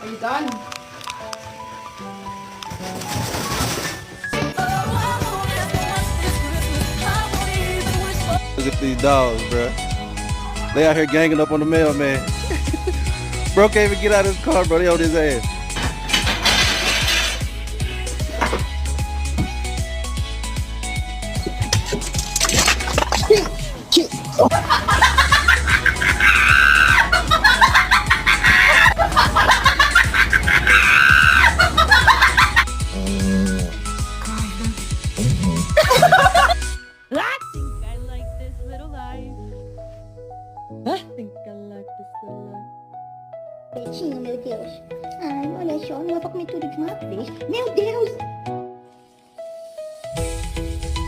Are you done? Look at these dogs, bro. They out here ganging up on the mailman. Bro can't even get out of his car, bro. They on his ass. I think I like this little life. I think I like this little life. Betinho, meu Deus. Ai, olha só, não é pra comer tudo de uma vez. Meu Deus!